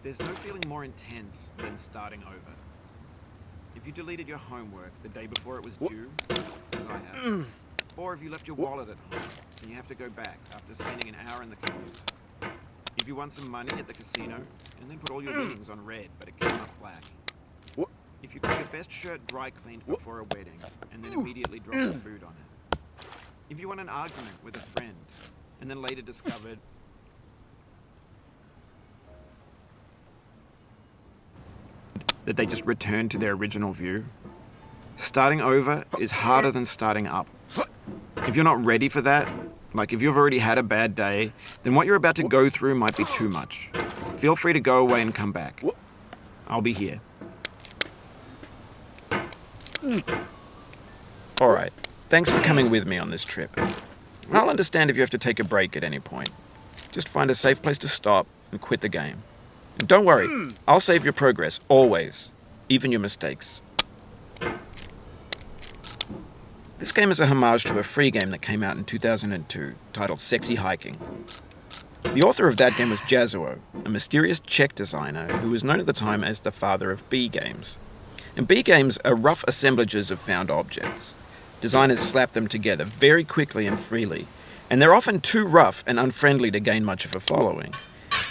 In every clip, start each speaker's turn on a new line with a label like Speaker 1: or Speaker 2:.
Speaker 1: There's no feeling more intense than starting over. If you deleted your homework the day before it was due, as I have, or if you left your wallet at home and you have to go back after spending an hour in the car. If you won some money at the casino and then put all your winnings on red but it came up black. If you got your best shirt dry cleaned before a wedding and then immediately dropped the food on it. If you won an argument with a friend and then later discovered that they just returned to their original view. Starting over is harder than starting up. If you're not ready for that, like if you've already had a bad day, then what you're about to go through might be too much. Feel free to go away and come back. I'll be here. Alright, thanks for coming with me on this trip. I'll understand if you have to take a break at any point. Just find a safe place to stop and quit the game. And don't worry, I'll save your progress, always, even your mistakes. This game is a homage to a free game that came out in 2002, titled Sexy Hiking. The author of that game was Jazuo, a mysterious Czech designer who was known at the time as the father of B games. And B games are rough assemblages of found objects. Designers slap them together very quickly and freely, and they're often too rough and unfriendly to gain much of a following.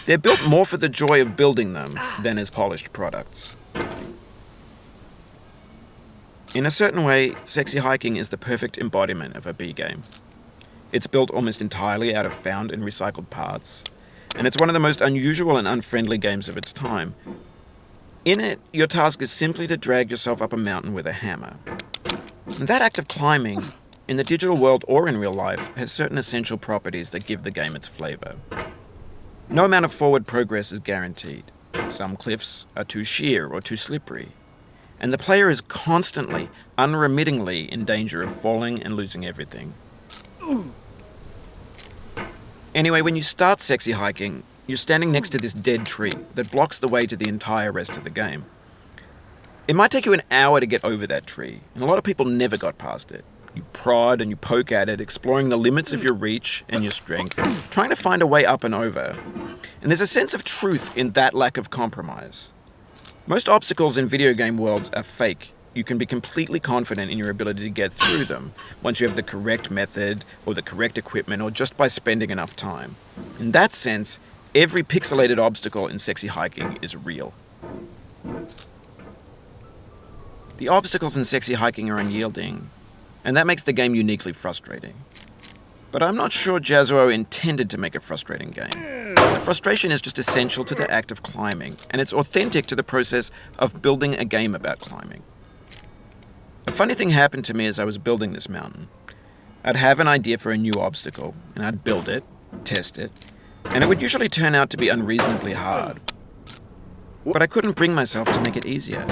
Speaker 1: They're built more for the joy of building them than as polished products. In a certain way, Sexy Hiking is the perfect embodiment of a B game. It's built almost entirely out of found and recycled parts, and it's one of the most unusual and unfriendly games of its time. In it, your task is simply to drag yourself up a mountain with a hammer. And that act of climbing, in the digital world or in real life, has certain essential properties that give the game its flavor. No amount of forward progress is guaranteed. Some cliffs are too sheer or too slippery, and the player is constantly, unremittingly in danger of falling and losing everything. Anyway, when you start Sexy Hiking, you're standing next to this dead tree that blocks the way to the entire rest of the game. It might take you an hour to get over that tree, and a lot of people never got past it. You prod and you poke at it, exploring the limits of your reach and your strength, trying to find a way up and over. And there's a sense of truth in that lack of compromise. Most obstacles in video game worlds are fake. You can be completely confident in your ability to get through them once you have the correct method or the correct equipment or just by spending enough time. In that sense, every pixelated obstacle in Sexy Hiking is real. The obstacles in Sexy Hiking are unyielding, and that makes the game uniquely frustrating. But I'm not sure Jazuo intended to make a frustrating game. The frustration is just essential to the act of climbing, and it's authentic to the process of building a game about climbing. A funny thing happened to me as I was building this mountain. I'd have an idea for a new obstacle, and I'd build it, test it, and it would usually turn out to be unreasonably hard. But I couldn't bring myself to make it easier.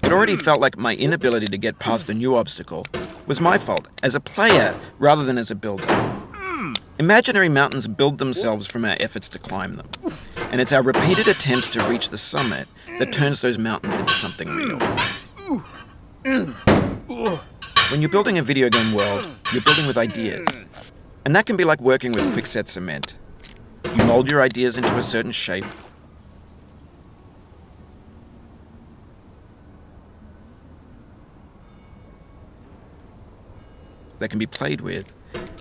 Speaker 1: It already felt like my inability to get past the new obstacle was my fault, as a player rather than as a builder. Imaginary mountains build themselves from our efforts to climb them, and it's our repeated attempts to reach the summit that turns those mountains into something real. When you're building a video game world, you're building with ideas, and that can be like working with quickset cement. You mold your ideas into a certain shape, that can be played with,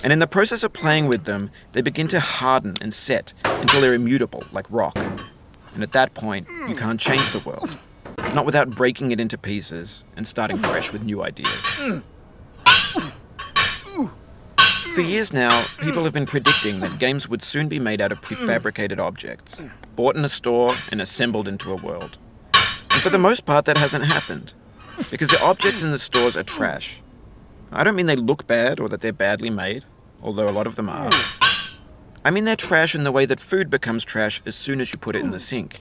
Speaker 1: and in the process of playing with them, they begin to harden and set until they're immutable, like rock. And at that point, you can't change the world, not without breaking it into pieces and starting fresh with new ideas. For years now, people have been predicting that games would soon be made out of prefabricated objects, bought in a store and assembled into a world. And for the most part, that hasn't happened, because the objects in the stores are trash. I don't mean they look bad or that they're badly made, although a lot of them are. I mean they're trash in the way that food becomes trash as soon as you put it in the sink.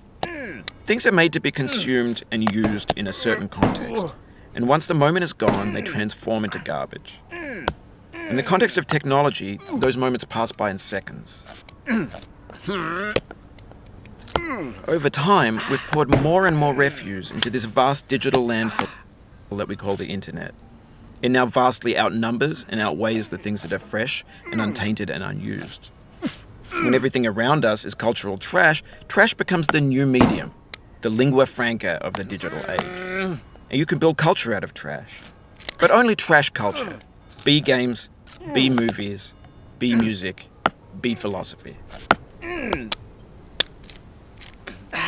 Speaker 1: Things are made to be consumed and used in a certain context, and once the moment is gone, they transform into garbage. In the context of technology, those moments pass by in seconds. Over time, we've poured more and more refuse into this vast digital landfill that we call the internet. It now vastly outnumbers and outweighs the things that are fresh and untainted and unused. When everything around us is cultural trash, trash becomes the new medium, the lingua franca of the digital age. And you can build culture out of trash. But only trash culture. Be games, be movies, be music, be philosophy.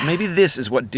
Speaker 1: Maybe this is what